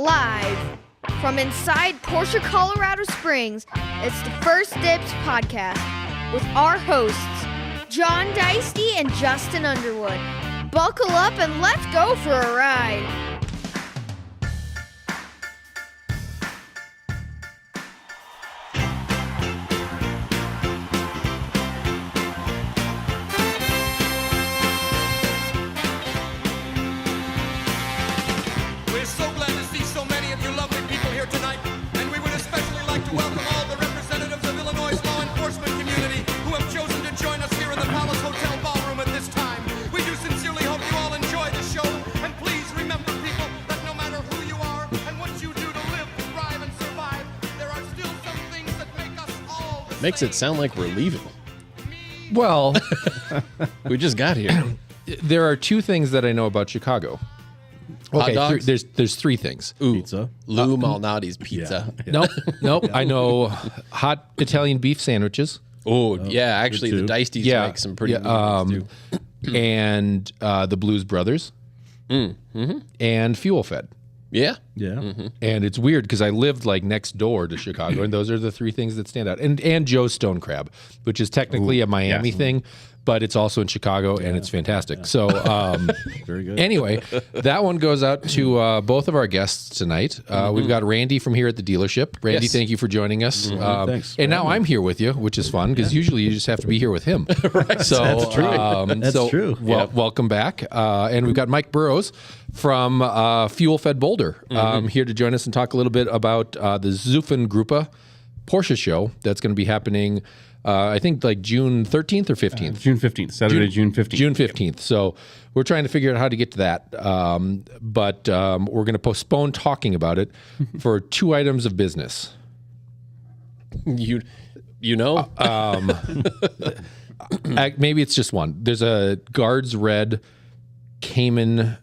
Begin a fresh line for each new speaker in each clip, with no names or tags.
Live from inside Porsche, Colorado Springs, it's the First Dibs podcast with our hosts, John Deisty and Justin Underwood. Buckle up and let's go for a ride.
Makes it sound like we're leaving.
Well,
we just got here.
there are two things that I know about Chicago.
Hot dogs?
There's three things.
Ooh,
Pizza.
Lou Malnati's pizza.
Yeah. Nope. I know hot Italian beef sandwiches.
Oh, yeah. Actually, the Deisties make some pretty good ones, too.
And the Blues Brothers. And Fuel Fed.
Yeah.
Yeah.
And it's weird because I lived like next door to Chicago, and those are the three things that stand out. And Joe's Stone Crab, which is technically a Miami thing, but it's also in Chicago, and it's fantastic. So
Very good.
Anyway, that one goes out to both of our guests tonight. We've got Randy from here at the dealership. Randy, thank you for joining us.
Thanks.
And now I'm here with you, which is fun because usually you just have to be here with him.
Right.
So
That's true. That's true.
Welcome back. And we've got Mike Burroughs from Fuel Fed Boulder here to join us and talk a little bit about the Zuffengruppe Porsche show that's going to be happening, I think, like June 13th or 15th?
June 15th. Saturday, June 15th.
June 15th. So we're trying to figure out how to get to that. But we're going to postpone talking about it for two items of business.
You know?
Maybe it's just one. There's a Guards Red Cayman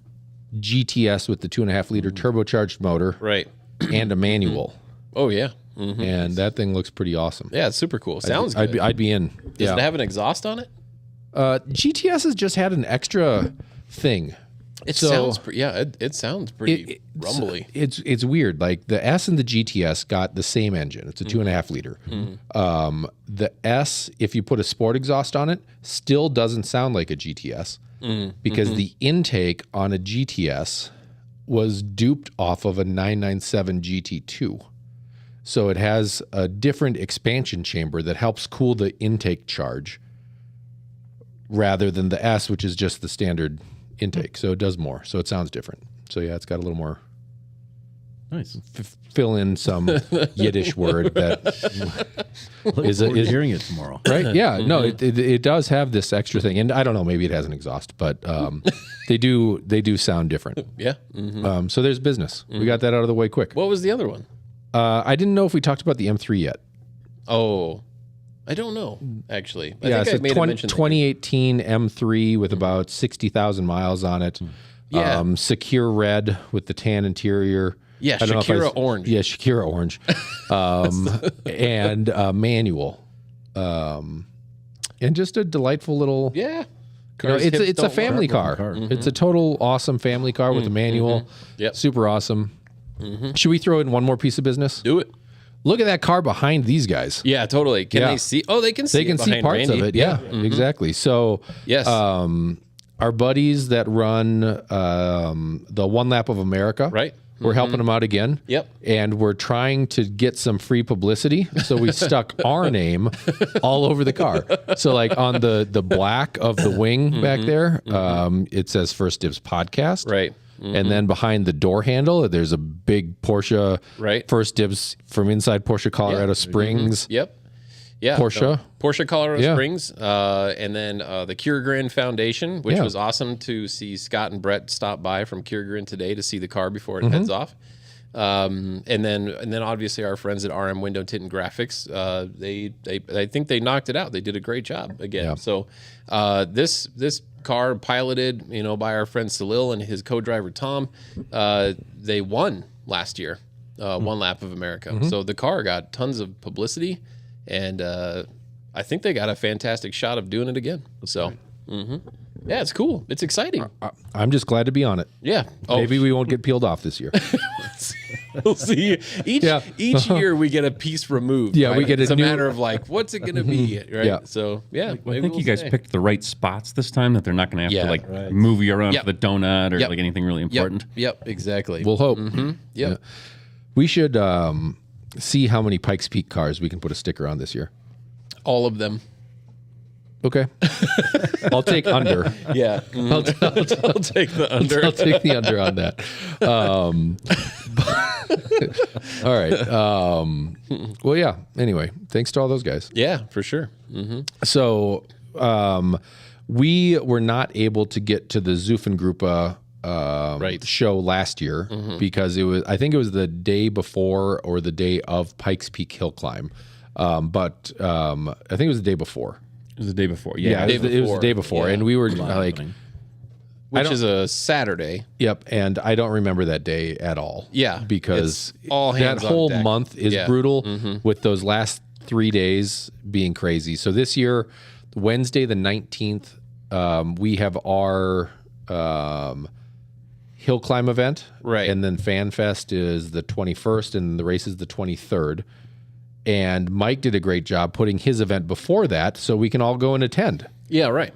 GTS with the 2.5-liter turbocharged motor,
Right.
and a manual.
Oh, yeah.
And that thing looks pretty awesome.
Yeah, it's super cool. Sounds good.
I'd be in.
Does it have an exhaust on it?
GTS has just had an extra thing.
It sounds pretty rumbly.
It's weird. Like the S and the GTS got the same engine. It's a 2.5-liter. The S, if you put a sport exhaust on it, still doesn't sound like a GTS because the intake on a GTS was duped off of a 997 GT2. So it has a different expansion chamber that helps cool the intake charge rather than the S, which is just the standard intake. So it does more. So it sounds different. So yeah, it's got a little more.
Nice.
Fill in some Yiddish word that is
hearing it tomorrow.
Right? Yeah. No, it does have this extra thing, and I don't know. Maybe it has an exhaust, but they do sound different.
Yeah.
So there's business. We got that out of the way quick.
What was the other one?
I didn't know if we talked about the M3 yet.
Oh, I don't know, actually.
I
think I made a mention.
2018 M3 with about 60,000 miles on it.
Yeah.
Secure red with the tan interior.
Yeah, Shakira orange.
Yeah, Shakira orange. And manual. And just a delightful little...
Yeah.
It's a family car. It's a total awesome family car with a manual.
Yep.
Super awesome. Should we throw in one more piece of business?
Do it.
Look at that car behind these guys.
Yeah, totally. Can they see? Oh, they can see.
They can see parts
Randy.
of it. Yeah, exactly. So,
yes,
our buddies that run the One Lap of America,
right?
We're helping them out again.
Yep.
And we're trying to get some free publicity. So we stuck our name all over the car. So like on the black of the wing back there, it says First Dibs Podcast.
Right.
And then behind the door handle, there's a big Porsche, First Dibs from inside Porsche Colorado Springs.
Yep. Yeah.
Porsche.
Porsche Colorado Springs. And then the Kiergren Foundation, which was awesome to see Scott and Brett stop by from Kiergren today to see the car before it heads off. And then obviously our friends at RM Window Tint and Graphics, I think they knocked it out. They did a great job again. Yeah. So this car piloted, by our friend Salil and his co-driver Tom, they won last year, One Lap of America. So the car got tons of publicity, and I think they got a fantastic shot of doing it again. So. Yeah, it's cool. It's exciting.
I'm just glad to be on it.
Yeah.
Maybe we won't get peeled off this year.
we'll see. Each year we get a piece removed.
Yeah,
right?
we get
it's
a
a
new-
matter of like, what's it going to be? Right.
Yeah.
So yeah,
Well, I think you guys picked the right spots this time. That they're not going to have to like move you around
Yep.
for the donut or
Yep.
like anything really important.
Yep. Exactly.
We'll hope.
Yep.
Yeah. We should see how many Pikes Peak cars we can put a sticker on this year.
All of them.
Okay. I'll take under.
Yeah.
I'll
take the under.
I'll take the under on that. All right. Well, yeah. Anyway, thanks to all those guys.
Yeah, for sure.
So we were not able to get to the Zuffengruppe show last year because I think it was the day before or the day of Pikes Peak Hill Climb. But I think it was the day before.
It was the day before.
Yeah, it was the day before.
Yeah.
And we were like,
Which is a Saturday.
yep. And I don't remember that day at all.
Yeah,
Because
it's all hands
that
on
whole
deck.
month is
Yeah.
brutal with those last 3 days being crazy. So this year, Wednesday the 19th, we have our hill climb event.
Right.
And then Fan Fest is the 21st and the race is the 23rd. And Mike did a great job putting his event before that so we can all go and attend.
Yeah, right.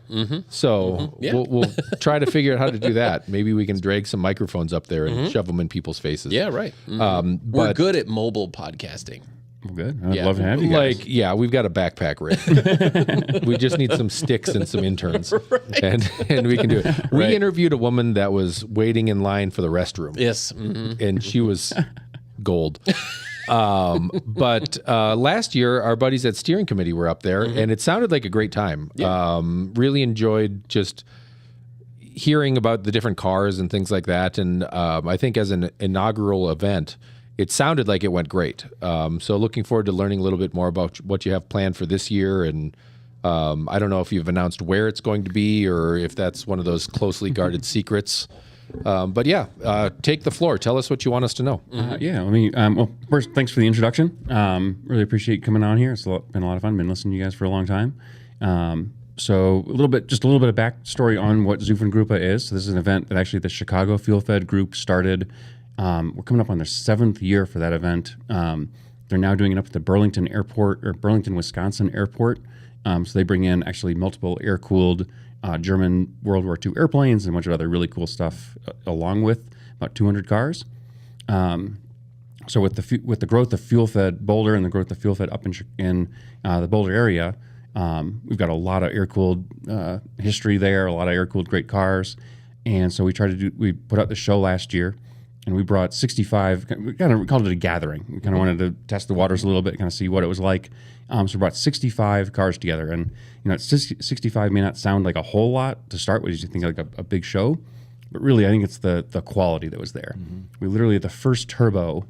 So
Yeah.
we'll try to figure out how to do that. Maybe we can drag some microphones up there and shove them in people's faces.
Yeah, right. We're
But
good at mobile podcasting.
Well, good. I'd
Yeah.
love to have you guys.
like, yeah, we've got a backpack rig. We just need some sticks and some interns, and we can do it. We
Right.
interviewed a woman that was waiting in line for the restroom,
Yes.
and she was gold. But last year, our buddies at steering committee were up there, and it sounded like a great time. Really enjoyed just hearing about the different cars and things like that. And I think as an inaugural event, it sounded like it went great. So looking forward to learning a little bit more about what you have planned for this year. And I don't know if you've announced where it's going to be or if that's one of those closely guarded secrets. But yeah, take the floor. Tell us what you want us to know.
Yeah, I mean, well, first, thanks for the introduction. Really appreciate you coming on here. It's been a lot of fun. Been listening to you guys for a long time. So a little bit of backstory on what Zuffengruppe is. So this is an event that actually the Chicago Fuel Fed group started. We're coming up on their 7th year for that event. They're now doing it up at the Burlington Airport or Burlington, Wisconsin Airport. So they bring in actually multiple air-cooled German World War II airplanes and a bunch of other really cool stuff along with about 200 cars. So with the growth of Fuel Fed Boulder and the growth of Fuel Fed up in the Boulder area, we've got a lot of air-cooled history there, a lot of air-cooled great cars. And so we put out the show last year, and we brought 65, we called it a gathering. We kind of wanted to test the waters a little bit, kind of see what it was like. So we brought 65 cars together, and 65 may not sound like a whole lot to start with. You think like a big show, but really I think it's the quality that was there. We literally had the first turbo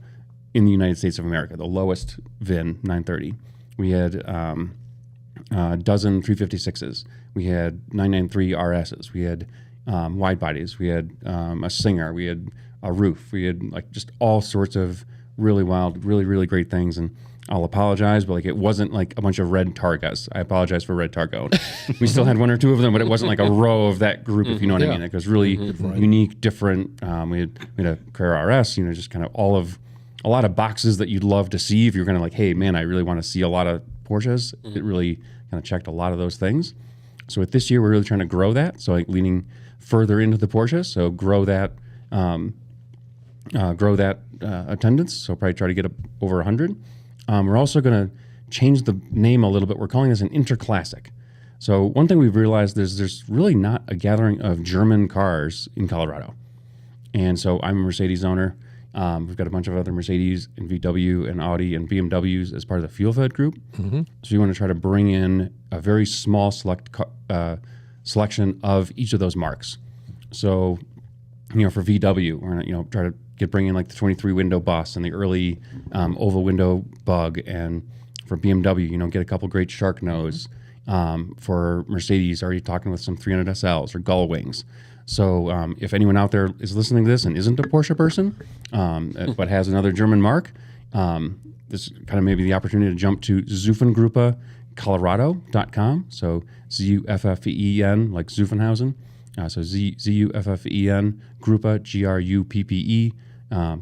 in the United States of America, the lowest VIN 930. We had a dozen 356s. We had 993 RSs. We had wide bodies. We had a Singer. We had a roof. We had like just all sorts of really wild, really, really great things. And I'll apologize, but like it wasn't like a bunch of red Targas. I apologize for red Targa. We still had one or two of them, but it wasn't like a row of that group, if you know what I mean. Like, it was really unique, different. We had a Carrera RS, just kind of a lot of boxes that you'd love to see if you're going to like, hey, man, I really want to see a lot of Porsches. It really kind of checked a lot of those things. So with this year, we're really trying to grow that. So like leaning further into the Porsche, so grow that attendance. So probably try to get up over 100. We're also going to change the name a little bit. We're calling this an interclassic. So one thing we've realized is there's really not a gathering of German cars in Colorado. And so I'm a Mercedes owner. We've got a bunch of other Mercedes and VW and Audi and BMWs as part of the Fuel Fed group. So we want to try to bring in a very small selection of each of those marks. So, for VW, we're going to try to bring in like the 23 window bus and the early oval window bug, and for BMW, get a couple great shark nose. For Mercedes, already talking with some 300 SLs or gull wings. So if anyone out there is listening to this and isn't a Porsche person, but has another German mark, this kind of maybe the opportunity to jump to Zuffengruppe Colorado.com. So Zuffen, like Zuffenhausen. So Zuffen Gruppe, Gruppe,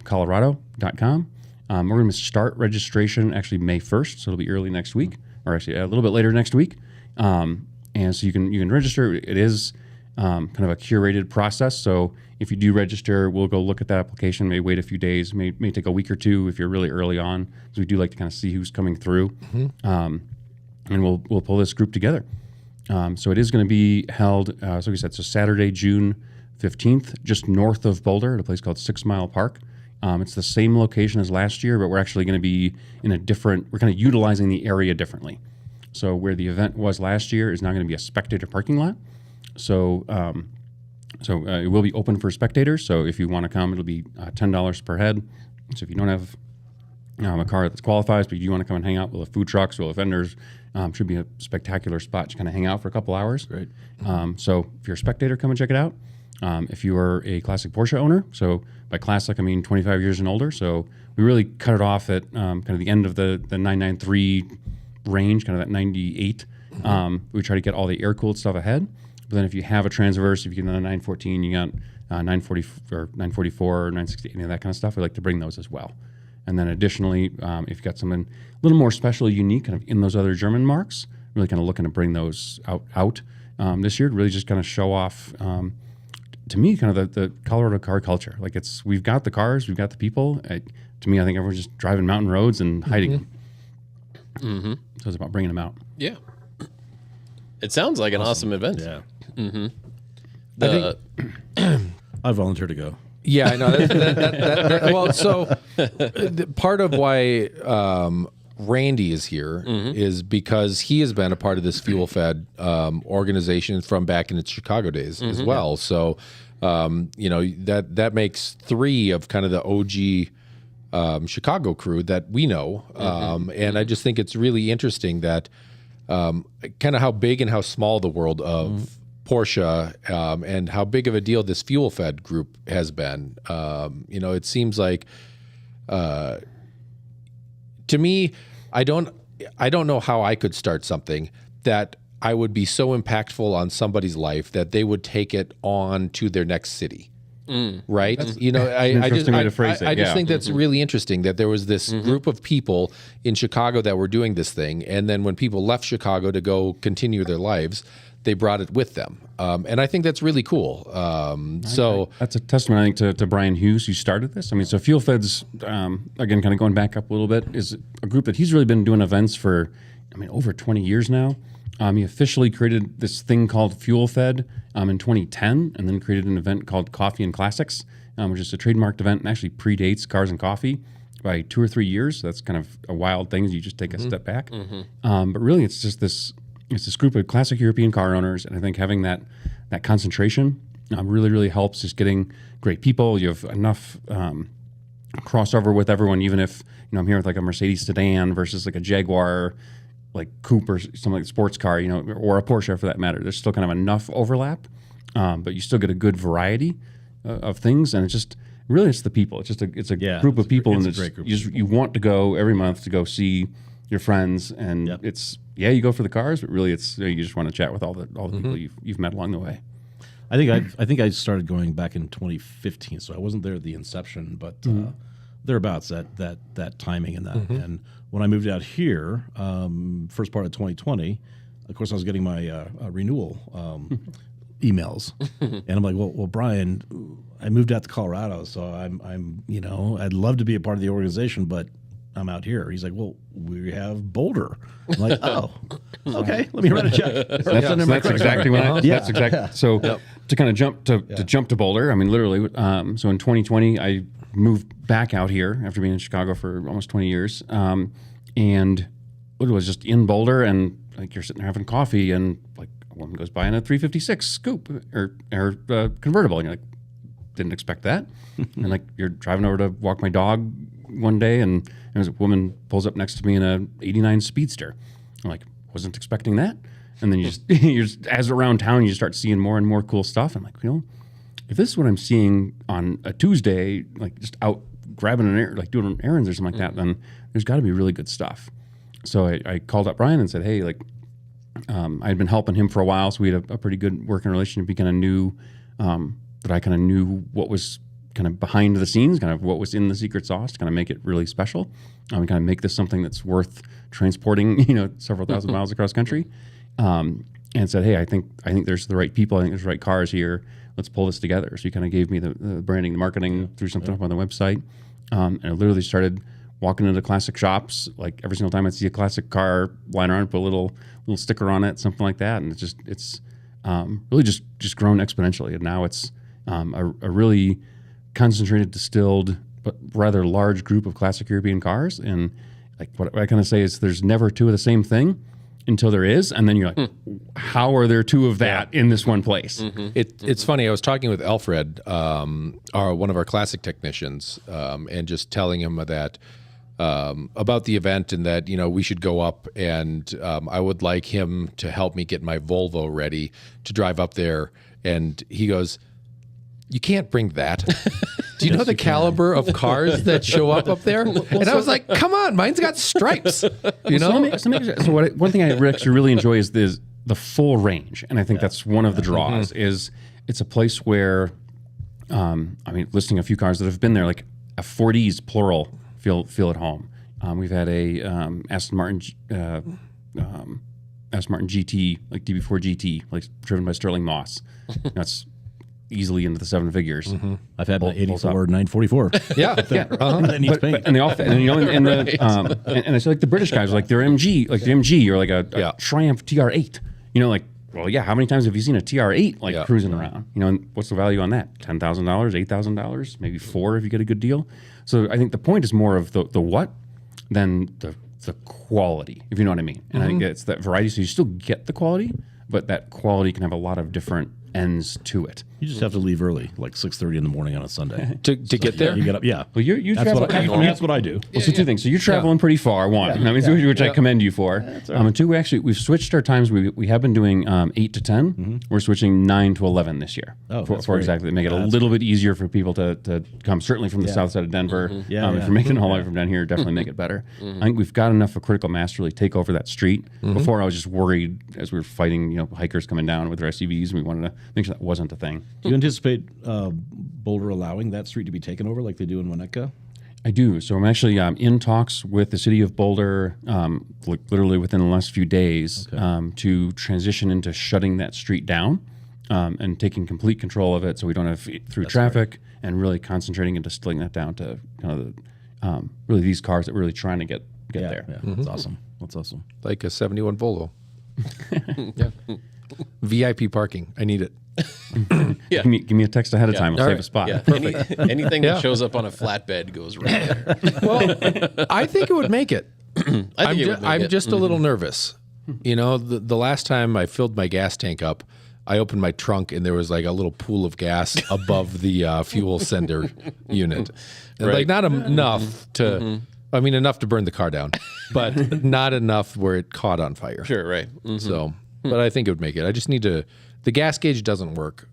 Colorado.com. We're going to start registration actually May 1st, so it'll be early next week, or actually a little bit later next week. And so you can register. It is kind of a curated process. So if you do register, we'll go look at that application. May wait a few days. May take a week or two if you're really early on. So we do like to kind of see who's coming through, and we'll pull this group together. So it is going to be held. So like I said, so Saturday, June 15th, just north of Boulder, at a place called 6 Mile Park. It's the same location as last year, but we're actually going to be in a different. We're kind of utilizing the area differently. So where the event was last year is now going to be a spectator parking lot. So it will be open for spectators. So if you want to come, it'll be $10 per head. So if you don't have a car that qualifies, but you want to come and hang out, we'll have food trucks, we'll have vendors. Should be a spectacular spot to kind of hang out for a couple hours.
Great.
So if you're a spectator, come and check it out. If you are a classic Porsche owner, so by classic I mean 25 years and older. So we really cut it off at kind of the end of the 993 range, kind of that 98. We try to get all the air-cooled stuff ahead. But then if you have a Transverse, if you get another 914, you got 940 or 944 or 960, any of that kind of stuff, we like to bring those as well. And then additionally, if you've got something a little more special, unique, kind of in those other German marks, really kind of looking to bring those out this year to really just kind of show off, to me, kind of the Colorado car culture. Like we've got the cars, we've got the people. To me, I think everyone's just driving mountain roads and hiding them. Mm-hmm. So it's about bringing them out.
Yeah. It sounds like an awesome event.
Yeah.
Mm-hmm.
I volunteer to go.
Yeah, I know. Well, so part of why Randy is here is because he has been a part of this Fuel Fed organization from back in its Chicago days as well. So, that makes 3 of kind of the OG Chicago crew that we know. And I just think it's really interesting that kind of how big and how small the world of Porsche and how big of a deal this Fuel Fed group has been. It seems like to me, I don't know how I could start something that I would be so impactful on somebody's life that they would take it on to their next city. Right? I just think that's really interesting that there was this group of people in Chicago that were doing this thing, and then when people left Chicago to go continue their lives, they brought it with them. And I think that's really cool. So
that's a testament, I think, to Brian Hughes, who started this. I mean, so Fuel Fed's, again, kind of going back up a little bit, is a group that he's really been doing events for, over 20 years now. He officially created this thing called Fuel Fed in 2010, and then created an event called Coffee and Classics, which is a trademarked event and actually predates Cars and Coffee by 2 or 3 years. So that's kind of a wild thing. You just take a step back. But really, it's just this group of classic European car owners, and I think having that concentration really, really helps just getting great people. You have enough crossover with everyone, even if I'm here with like a Mercedes sedan versus like a Jaguar, like coupe or something like a sports car, or a Porsche for that matter. There's still kind of enough overlap, but you still get a good variety of things, and it's the people. It's a group of people, and you want to go every month to go see your friends, and you go for the cars, but really it's you just want to chat with all the people you've met along the way.
I think I started going back in 2015, so I wasn't there at the inception, but thereabouts that timing and that. And when I moved out here, first part of 2020, of course I was getting my renewal emails, and I'm like, well, Brian, I moved out to Colorado, so I'm I'd love to be a part of the organization, but I'm out here. He's like, well, we have Boulder. I'm like, oh, okay. Let me write a check.
That's exactly what I. That's exactly. So to kind of jump to Boulder. I mean, literally. So in 2020, I moved back out here after being in Chicago for almost 20 years, and it was just in Boulder, and like you're sitting there having coffee, and like a woman goes by in a 356 coupe or convertible, and you're like, didn't expect that, and like you're driving over to walk my dog one day, and there's a woman pulls up next to me in a '89 Speedster. I'm like, wasn't expecting that. And then you're just as around town, you start seeing more and more cool stuff. I'm like, if this is what I'm seeing on a Tuesday, like just out grabbing like doing errands or something like that, then there's got to be really good stuff. So I called up Brian and said, hey, like I had been helping him for a while, so we had a pretty good working relationship. He kind of knew that I kind of knew what was kind of behind the scenes, kind of what was in the secret sauce to kind of make it really special, and kind of make this something that's worth transporting, several thousand miles across country. And said, hey, I think there's the right people. I think there's the right cars here. Let's pull this together. So he kind of gave me the branding, the marketing, threw something up on the website, and I literally started walking into classic shops. Like every single time I see a classic car lying around, put a little sticker on it, something like that, and it's really just grown exponentially. And now it's a really concentrated, distilled, but rather large group of classic European cars. And like what I kind of say is, there's never two of the same thing until there is, and then you're like, how are there two of that in this one place?
It's funny. I was talking with Alfred, one of our classic technicians, and just telling him that about the event, and that we should go up, and I would like him to help me get my Volvo ready to drive up there. And he goes, "You can't bring that." Do you know the caliber of cars that show up there? And I was like, come on, mine's got stripes.
So one thing I actually really enjoy is the full range. And I think that's one of the draws is it's a place where, listing a few cars that have been there, like a 40s plural feel at home. We've had a Aston Martin GT, like DB4 GT, like driven by Sterling Moss. That's easily into the seven figures.
I've had an 84 944.
Yeah,
That needs paint.
And they all fit. And I say, like, the British guys, like their MG, like the MG, or like a Triumph TR8. Well, yeah. How many times have you seen a TR8 cruising around? And what's the value on that? $10,000, $8,000, maybe $4,000 if you get a good deal. So I think the point is more of the what than the quality, if you know what I mean. And I think it's that variety. So you still get the quality, but that quality can have a lot of different ends to it.
You just have to leave early, like 6:30 in the morning on a Sunday
to get there.
You get up, yeah.
Well, you
That's
travel.
that's what I do.
Well, so two things. So you're traveling pretty far, one, which I commend you for. And two, we've switched our times. We have been doing 8 to 10. We're switching 9 to 11 this year. For exactly to make it a little bit easier for people to come. Certainly from the south side of Denver. If you're making it all the way from down here, definitely make it better. I think we've got enough of a critical mass to really take over that street. Before, I was just worried as we were fighting, hikers coming down with their SUVs, and we wanted to make sure that wasn't a thing.
Do you anticipate Boulder allowing that street to be taken over like they do in Winnetka?
I do. So I'm actually in talks with the city of Boulder, literally within the last few days, to transition into shutting that street down and taking complete control of it, so we don't have through traffic, and really concentrating and distilling that down to kind of really these cars that we're really trying to get there.
Yeah. That's awesome. That's awesome.
Like a 71 Volvo. VIP parking. I need it.
Give me a text ahead of time. I'll save a spot.
Yeah. Anything that shows up on a flatbed goes right there.
Well, I think it would make it. I'm just a little
Mm-hmm.
nervous. The last time I filled my gas tank up, I opened my trunk and there was like a little pool of gas above the fuel sender unit. And
Right.
like not enough to, I mean, enough to burn the car down, but not enough where it caught on fire.
Sure, right.
So, but I think it would make it. I just need to, the gas gauge doesn't work.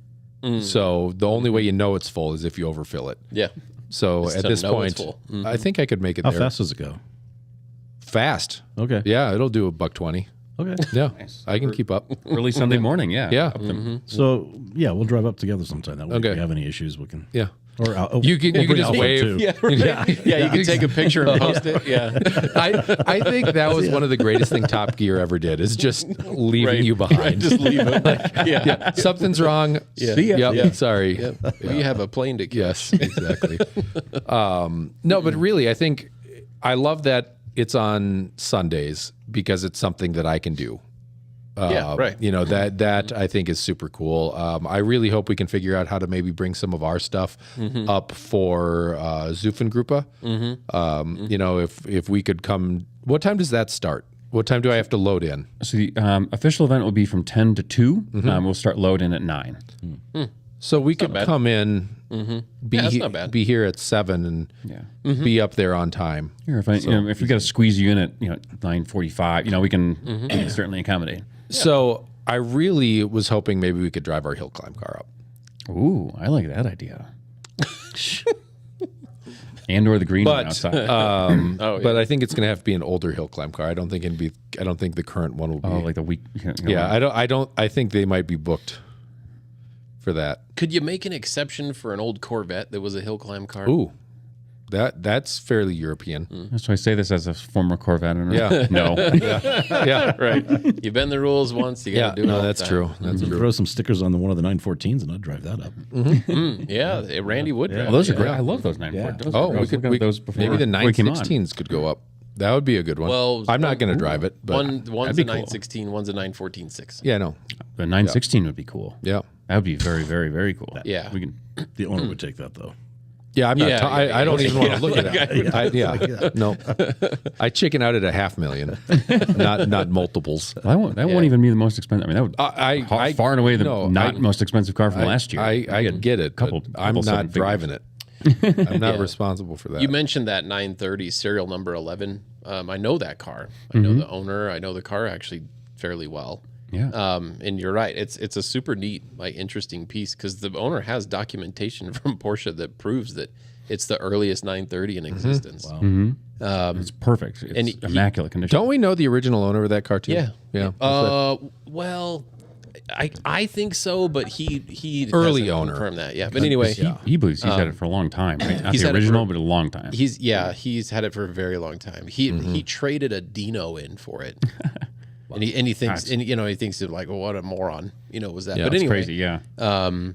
So the only way you know it's full is if you overfill it.
Yeah.
So
Just
at
to
this
know it's
point,
full.
I think I could make it
How
there.
fast does it go?
Fast.
Okay.
Yeah, it'll do $120.
Okay.
Yeah, I can keep up.
Early Sunday morning, yeah.
Yeah.
Up to-
So yeah, we'll drive up together sometime. That way,
Okay.
if we have any issues, we can.
Yeah.
Or
You can
bring
just
Alfred,
wave.
too.
Yeah, right. Yeah, you can take a picture and post it. Yeah.
I think that was one of the greatest thing Top Gear ever did, is just leaving
Right.
you behind.
Right, just leave it.
Yeah, something's wrong.
Yeah.
See ya. Yep,
Yeah.
sorry.
Yep. We have a plane to catch.
Yes, exactly. No, but really, I think I love that it's on Sundays because it's something that I can do.
Yeah, right.
That I think is super cool. I really hope we can figure out how to maybe bring some of our stuff up for Zuffengruppe. If we could come. What time does that start? What time do I have to load in?
So the official event will be from 10 to 2. We'll start loading at 9.
So we could
bad.
come in,
that's not bad.
be here at 7, and be up there on time.
Here, if we got to squeeze you in at 9:45, we can certainly accommodate.
So I really was hoping maybe we could drive our hill climb car up.
Ooh, I like that idea. And/or the green one outside.
But I think it's going to have to be an older hill climb car. I don't think the current one will be.
like the week.
I think they might be booked for that.
Could you make an exception for an old Corvette that was a hill climb car?
Ooh, that's fairly European.
That's why I say this as a former Corvette owner.
Yeah.
No.
Yeah,
Right. You bend the rules once, you got to do it all
that's
the time.
true. That's true.
Throw some stickers on one of the 914s, and I'd drive that up.
Yeah, Randy would drive.
Well, those are
it,
great.
yeah.
I love those 940.
Oh,
I was looking at those before
maybe the
we came on.
916s could go up. That would be a good one.
Well,
I'm not going to drive it, but
one's
that'd
a
be cool.
916, one's a 914.6.
Yeah, no.
The 916 would be cool.
Yeah.
That would be very, very, very cool.
Yeah.
We can.
The owner would take that, though.
Yeah, I'm not.
Yeah,
I don't even want to look at it.
Yeah.
No. I chicken out at $500,000, not multiples.
That won't even be the most expensive. I mean, that would
I
far and away the
no,
most expensive car from last year.
I get it.
Couple-
But I'm
couple seven
not driving it. I'm not responsible for that.
You mentioned that 930 serial number 11. I know that car. I know the owner. I know the car actually fairly well.
Yeah.
And you're right. It's a super neat, like interesting piece because the owner has documentation from Porsche that proves that it's the earliest 930 in existence.
Wow.
It's perfect. It's
and he-
immaculate condition.
Don't we know the original owner of that car too?
Yeah.
Yeah.
Well, I think so, but he
Early
hasn't
owner.
confirmed that. Yeah. But anyway,
He believes he's had it for a long time. Right? Not
he's
the
had it
original,
for-
but a long time.
he's had it for a very long time. He traded a Dino in for it. And he thinks he thinks like, well, what a moron, was that?
Yeah,
but
it's
anyway,
Crazy, yeah.
no,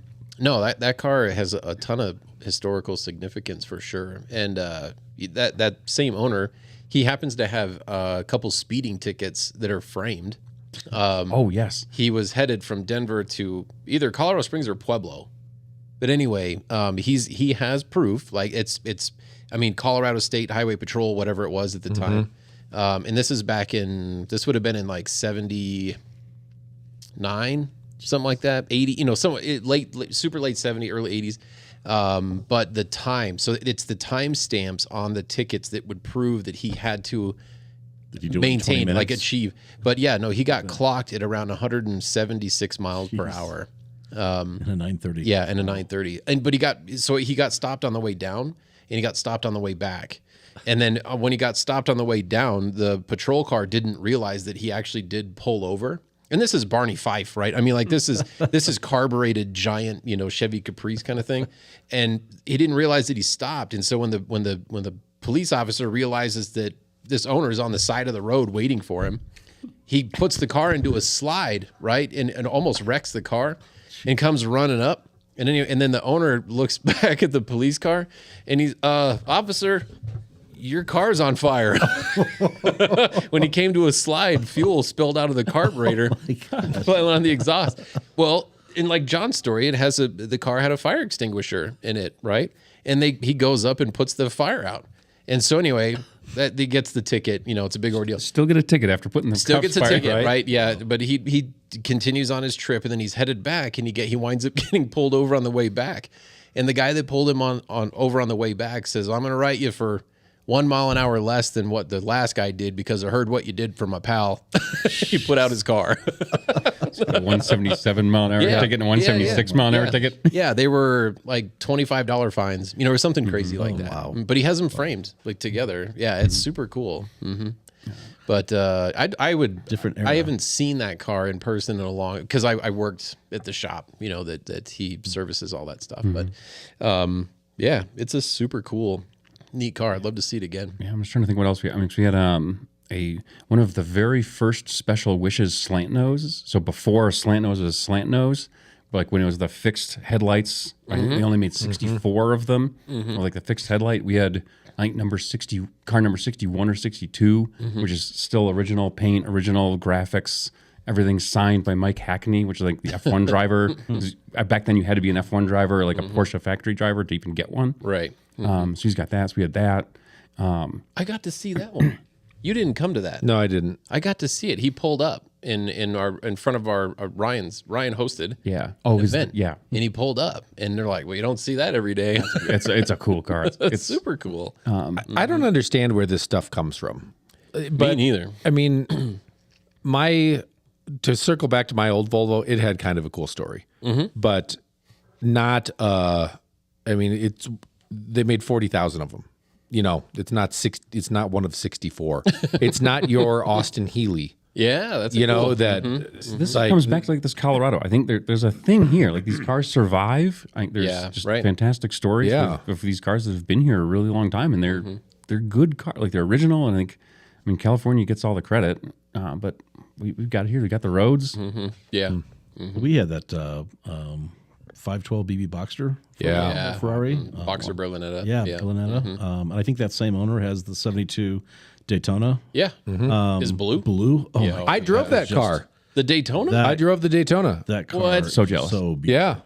that car has a ton of historical significance for sure. And that same owner, he happens to have a couple speeding tickets that are framed.
Oh yes.
He was headed from Denver to either Colorado Springs or Pueblo. But anyway, he has proof. Like it's Colorado State Highway Patrol, whatever it was at the time. And this is this would have been in like 79, something like that, 80, late, super late 70, early 80s. But the time, so it's the time stamps on the tickets that would prove that he had to
Did you do it in 20
maintain, like
minutes?
achieve. But yeah, no, he got clocked at around 176 miles per hour.
In a 930.
Yeah, in a 930. But he got stopped on the way down, and he got stopped on the way back. And then when he got stopped on the way down, the patrol car didn't realize that he actually did pull over. And this is Barney Fife, right? I mean, like this is carbureted giant, Chevy Caprice kind of thing. And he didn't realize that he stopped. And so when the police officer realizes that this owner is on the side of the road waiting for him, he puts the car into a slide, right? And almost wrecks the car and comes running up. And then the owner looks back at the police car and he's, officer, your car's on fire. When he came to a slide, fuel spilled out of the carburetor on the exhaust. Well, in like John's story, the car had a fire extinguisher in it, right? And he goes up and puts the fire out. And so anyway, that he gets the ticket. It's a big ordeal.
Still get a ticket after putting the
Still
cuffs
gets a
fired,
ticket, right? Yeah, but he continues on his trip, and then he's headed back, and he winds up getting pulled over on the way back. And the guy that pulled him over on the way back says, "I'm going to write you for 1 mile an hour less than what the last guy did because I heard what you did for my pal." He put out his car.
A 177 mile an hour
Yeah.
ticket and a 176 mile an hour ticket.
Yeah, they were like $25 fines, or something crazy like that.
wow.
But he has them framed like together. Yeah, it's super cool. But I would
Different era.
I haven't seen that car in person in a long because I worked at the shop, that he services all that stuff. But yeah, it's a super cool, neat car. I'd love to see it again.
Yeah, I'm just trying to think what else we had. We had one of the very first Special Wishes slant noses. So before slant nose was slant nose, like when it was the fixed headlights, I think we only made 64 of them. Or like the fixed headlight, we had I think car number 61 or 62, which is still original paint, original graphics. Everything's signed by Mike Hackney, which is like the F1 driver. Back then, you had to be an F1 driver, or like a Porsche factory driver, to even get one.
Right.
So he's got that. So we had that.
I got to see that one. You didn't come to that.
No, I didn't.
I got to see it. He pulled up in front of our Ryan hosted.
Yeah. Oh,
event.
yeah.
And he pulled up, and they're like, "Well, you don't see that every day."
It's a cool car.
It's super cool.
I don't understand where this stuff comes from.
Me neither.
I mean, to circle back to my old Volvo, it had kind of a cool story, but not. They made 40,000 of them. It's not it's not one of 64. It's not your Austin Healey
Yeah, that's
This comes back to like this Colorado. I think there's a thing here. Like these cars survive. There's just fantastic stories of these cars that have been here a really long time, and they're good cars. Like they're original, and California gets all the credit, but we've got here. We got the roads.
Yeah.
We had that 512 BB Boxster. Ferrari.
Boxer Berlinetta.
Berlinetta. And I think that same owner has the 72 Daytona.
Yeah. Is blue?
Blue. Oh,
Yeah.
I drove that car.
The Daytona?
I drove the Daytona.
That car.
What?
So jealous.
So beautiful.
Yeah.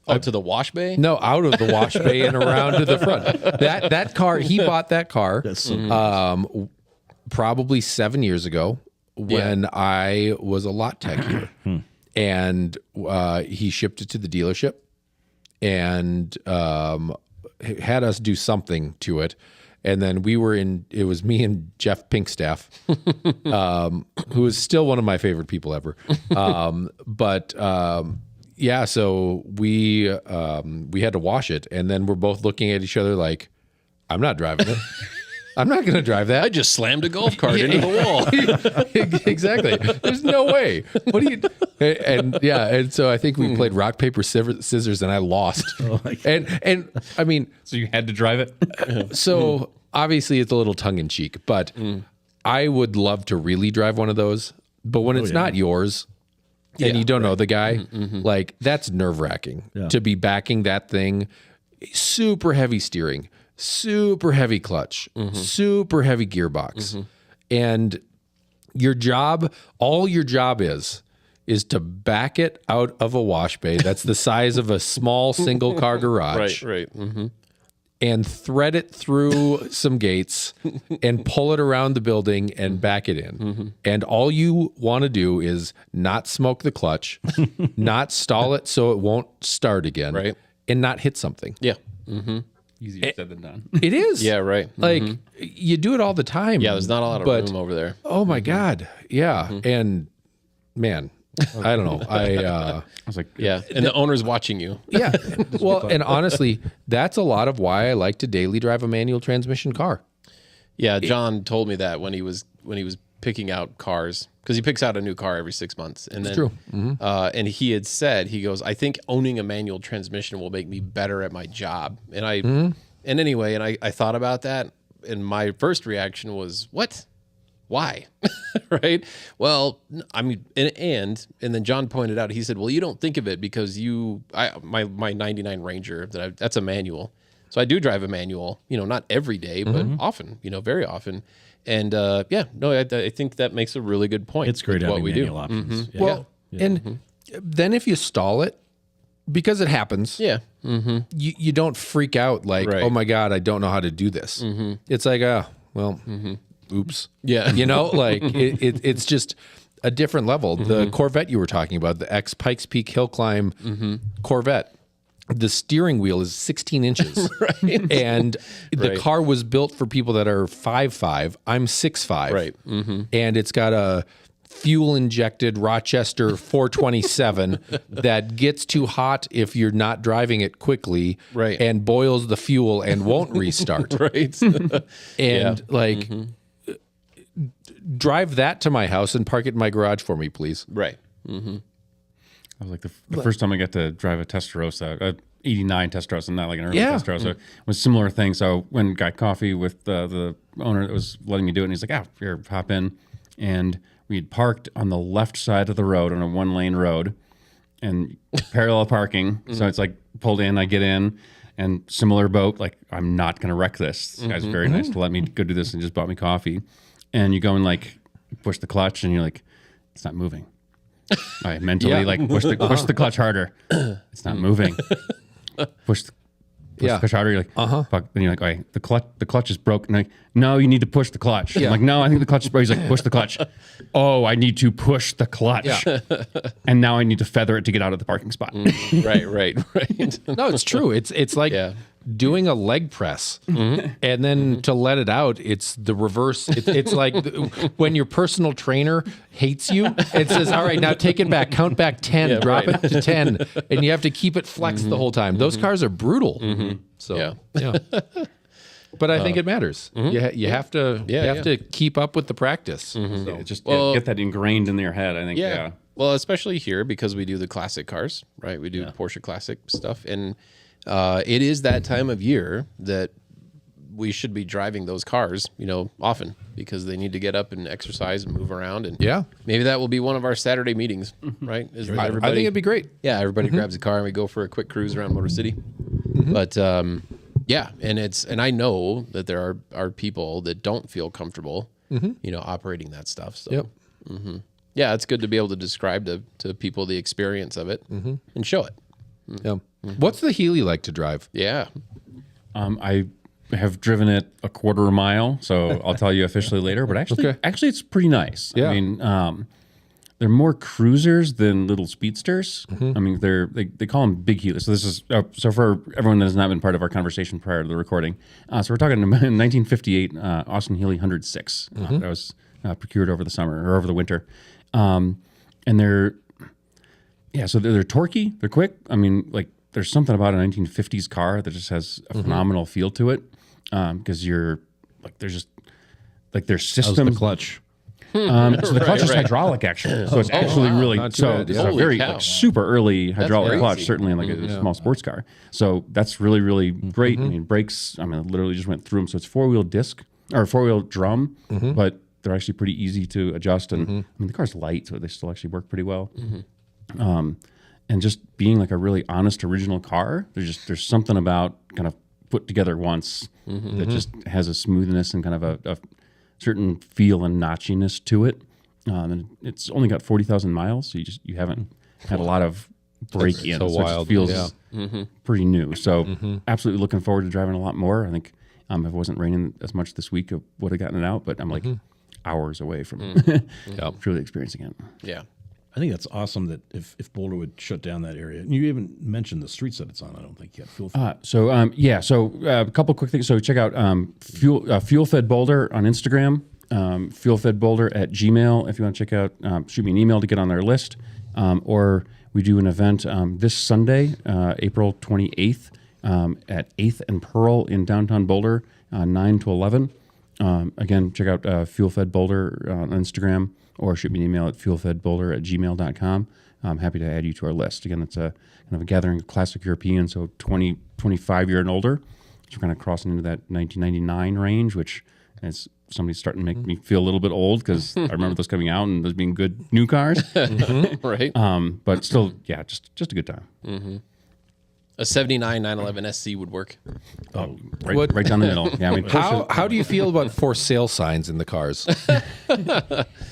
Oh, to the wash bay?
No, out of the wash bay and around to the front. That car, he bought that car
That's so
probably 7 years ago when I was a lot tech here. And he shipped it to the dealership and had us do something to it. And then it was me and Jeff Pinkstaff, who is still one of my favorite people ever. So we had to wash it. And then we're both looking at each other like, I'm not driving it. I'm not going to drive that.
I just slammed a golf cart into the wall.
Exactly. There's no way. What do you? And so I think we played rock paper scissors, and I lost. And I mean,
So you had to drive it.
so obviously it's a little tongue in cheek, but I would love to really drive one of those. But when it's not yours, and you don't know the guy, like that's nerve wracking to be backing that thing. Super heavy steering. Super heavy clutch, super heavy gearbox. And all your job is to back it out of a wash bay that's the size of a small single car garage.
Right.
And thread it through some gates and pull it around the building and back it in. And all you want to do is not smoke the clutch, not stall it so it won't start again,
Right.
and not hit something.
Yeah.
Easier said than done.
It is.
Yeah, right.
Like you do it all the time.
Yeah, there's not a lot of room over there.
Oh my God. Yeah. And man, I don't know.
I was like,
Yeah, and the owner's watching you.
Yeah. Well, and honestly, that's a lot of why I like to daily drive a manual transmission car.
Yeah, John told me that when he was picking out cars, because he picks out a new car every 6 months. And then,
true.
And he had said, he goes, I think owning a manual transmission will make me better at my job. And I thought about that, and my first reaction was, what? Why? Right? Well, I mean, and then John pointed out, he said, well, you don't think of it because my 99 Ranger, that's a manual. So I do drive a manual, not every day, but often, very often. And I think that makes a really good point.
It's great having manual options. Yeah.
Well, and then if you stall it, because it happens, you don't freak out like,
Right.
oh my God, I don't know how to do this. It's like, oops.
Yeah.
Like it's just a different level. The Corvette you were talking about, the ex Pikes Peak Hill Climb Corvette, the steering wheel is 16 inches.
Right.
And the car was built for people that are 5'5". I'm 6'5".
Right.
And it's got a fuel injected Rochester 427 that gets too hot if you're not driving it quickly,
Right.
and boils the fuel and won't restart.
Right.
And drive that to my house and park it in my garage for me, please.
Right.
I was like the first time I got to drive a Testarossa, 89 Testarossa, not like an early Testarossa, was a similar thing. So when got coffee with the owner that was letting me do it, and he's like, here, hop in. And we had parked on the left side of the road on a 1-lane road and parallel parking. So it's like pulled in, I get in, and similar boat, like I'm not going to wreck this. This guy's very nice to let me go do this and just bought me coffee. And you go and like push the clutch and you're like, it's not moving. I mentally like push the clutch harder. It's not moving. Push the clutch harder. You're like, fuck. Then you're like, okay, the clutch is broken. Like, no, you need to push the clutch. I'm like, no, I think the clutch is broken. He's like, push the clutch. Oh, I need to push the clutch. Yeah. And now I need to feather it to get out of the parking spot.
Right.
No, it's true. It's like doing a leg press, and then to let it out, it's the reverse. It's like when your personal trainer hates you, it says, all right, now take it back, count back 10, drop it to 10, and you have to keep it flexed the whole time. Those cars are brutal. So,
Yeah.
but I think it matters. You have to to keep up with the practice.
So just get that ingrained in your head. I think. Yeah.
Well, especially here because we do the classic cars, right? We do Porsche classic stuff, and it is that time of year that we should be driving those cars, often because they need to get up and exercise and move around. And maybe that will be one of our Saturday meetings, right?
I think it'd be great.
Yeah, everybody grabs a car and we go for a quick cruise around Motor City. But and I know that there are people that don't feel comfortable, operating that stuff. So yeah, it's good to be able to describe to people the experience of it and show it.
Yeah. What's the Healy like to drive?
Yeah.
I have driven it a quarter mile, so I'll tell you officially later. But actually, it's pretty nice.
Yeah.
I mean, they're more cruisers than little speedsters. I mean, they call them big Healys. So this is so for everyone that has not been part of our conversation prior to the recording. So we're talking about 1958 Austin Healey 106 that was procured over the summer or over the winter, and they're torquey, they're quick. I mean, like there's something about a 1950s car that just has a phenomenal feel to it. Because you're like, there's just like their system.
How's the clutch?
So the clutch is hydraulic, actually. So it's actually really
not too
so
bad,
it's
yeah.
a very
Holy cow.
super early hydraulic
crazy.
clutch, certainly in like a small sports car. So that's really really great. I mean, brakes. I literally just went through them. So it's 4-wheel disc or 4-wheel drum, but they're actually pretty easy to adjust. And I mean, the car's light, so they still actually work pretty well. And just being like a really honest original car, there's something about kind of put together once that just has a smoothness and kind of a certain feel and notchiness to it. And it's only got 40,000 miles, so you haven't had a lot of break-ins.
so
so it
wild,
just feels pretty new. So absolutely looking forward to driving a lot more. I think if it wasn't raining as much this week, I would have gotten it out, but I'm like hours away from truly experiencing it.
Yeah.
I think that's awesome that if Boulder would shut down that area. And you even mentioned the streets that it's on. I don't think yet. Fuel Fed.
So a couple quick things. So check out Fuel Fed Boulder on Instagram, Fuel Fed Boulder at Gmail. If you want to check out, shoot me an email to get on their list. Or we do an event this Sunday, April 28th, at 8th and Pearl in downtown Boulder, 9 to 11. Again, check out Fuel Fed Boulder on Instagram. Or shoot me an email at fuelfedboulder@gmail.com. I'm happy to add you to our list. Again, it's a kind of a gathering of classic European, so 20, 25 year and older. So we're kind of crossing into that 1999 range, which is somebody's starting to make me feel a little bit old because I remember those coming out and those being good new cars.
Right.
But still, yeah, just a good time.
A 79 911 SC would work.
Right down the middle. Yeah, I mean,
How do you feel about for sale signs in the cars?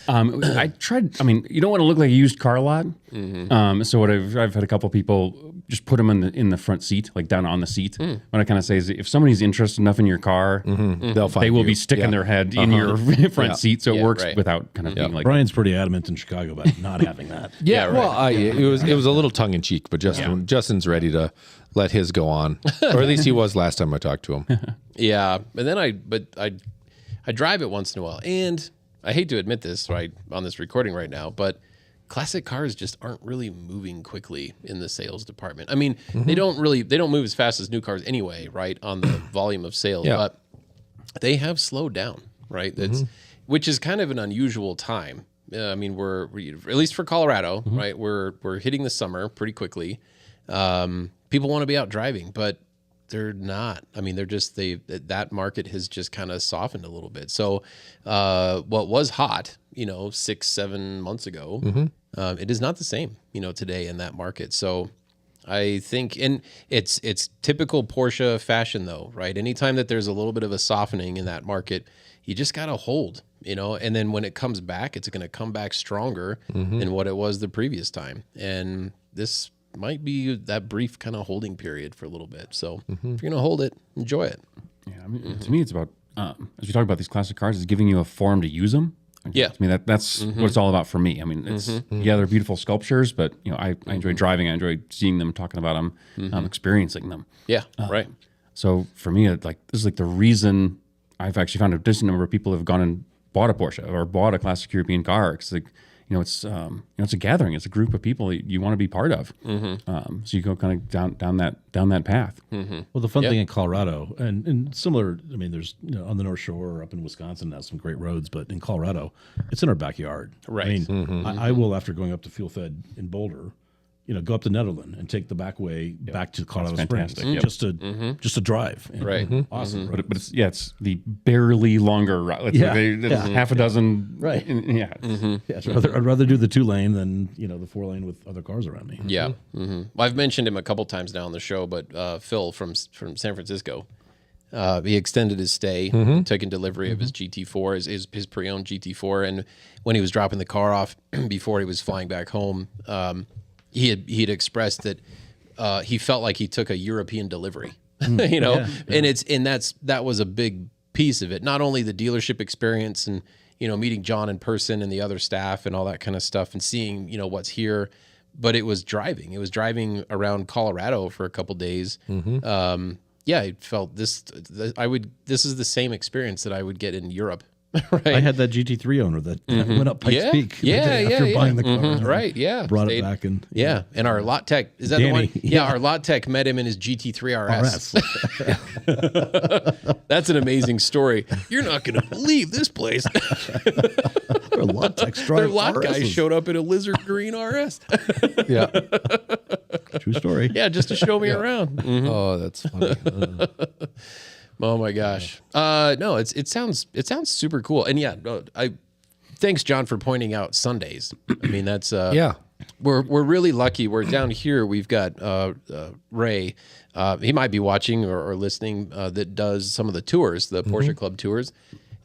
I tried. I mean, you don't want to look like a used car lot. So what I've had a couple people just put them in the front seat, like down on the seat. What I kind of say is, if somebody's interested enough in your car, they will be sticking their head in your front seat, so it works without kind of being like.
Brian's pretty adamant in Chicago about not having that.
Well, it was a little tongue in cheek, but Justin's ready to let his go on, or at least he was last time I talked to him.
Yeah, and then I drive it once in a while, and I hate to admit this right on this recording right now, but classic cars just aren't really moving quickly in the sales department. I mean, they don't move as fast as new cars anyway, right? On the volume of sales, but they have slowed down, right? Which is kind of an unusual time. I mean, we're at least for Colorado, right? We're hitting the summer pretty quickly. People want to be out driving, but they're not. I mean, that market has just kind of softened a little bit. So, what was hot, 6-7 months ago, it is not the same, today in that market. So, I think, and it's typical Porsche fashion, though, right? Anytime that there's a little bit of a softening in that market, you just got to hold, and then when it comes back, it's going to come back stronger than what it was the previous time. And this might be that brief kind of holding period for a little bit. So if you're going to hold it, enjoy it.
Yeah, I mean, to me, it's about, as we talk about these classic cars, it's giving you a forum to use them.
Yeah.
I mean, that's what it's all about for me. I mean, it's, they're beautiful sculptures, but, I enjoy driving. I enjoy seeing them, talking about them, experiencing them.
Yeah, right.
So for me, this is like the reason I've actually found a decent number of people have gone and bought a Porsche or bought a classic European car. Because it's it's a gathering. It's a group of people that you want to be part of. So you go kind of down that path.
Well, the fun thing in Colorado, and similar, I mean, there's on the North Shore or up in Wisconsin has some great roads, but in Colorado, it's in our backyard.
Right.
I mean, I will, after going up to Fuel Fed in Boulder, go up to Netherland and take the back way back to Colorado Springs, just to drive. And
Right.
Awesome.
But it's the barely longer route. It's half a dozen.
Right.
Yeah.
I'd rather do the 2-lane than the 4-lane with other cars around me.
Yeah. Well, I've mentioned him a couple times now on the show, but Phil from San Francisco, he extended his stay, taking delivery of his GT4, his pre-owned GT4, and when he was dropping the car off before he was flying back home, he'd expressed that he felt like he took a European delivery, and that was a big piece of it. Not only the dealership experience and meeting John in person and the other staff and all that kind of stuff, and seeing what's here, but it was driving. It was driving around Colorado for a couple days. I felt this. This is the same experience that I would get in Europe. Right.
I had that GT3 owner that went up Pikes Peak after buying the car.
Right, yeah.
Brought it back and
and our lot tech, is that
Danny,
the one? Yeah, our lot tech met him in his GT3 RS. That's an amazing story. You're not going to believe this place.
Their lot techs drive
Their lot
RSs.
guy showed up in a lizard green RS.
Yeah.
True story.
Yeah, just to show me around.
Oh, that's funny.
Oh my gosh. No, it sounds super cool. And thanks John for pointing out Sundays. I mean, that's we're really lucky. We're down here. We've got Ray. He might be watching or listening, that does some of the tours, the Porsche Club tours.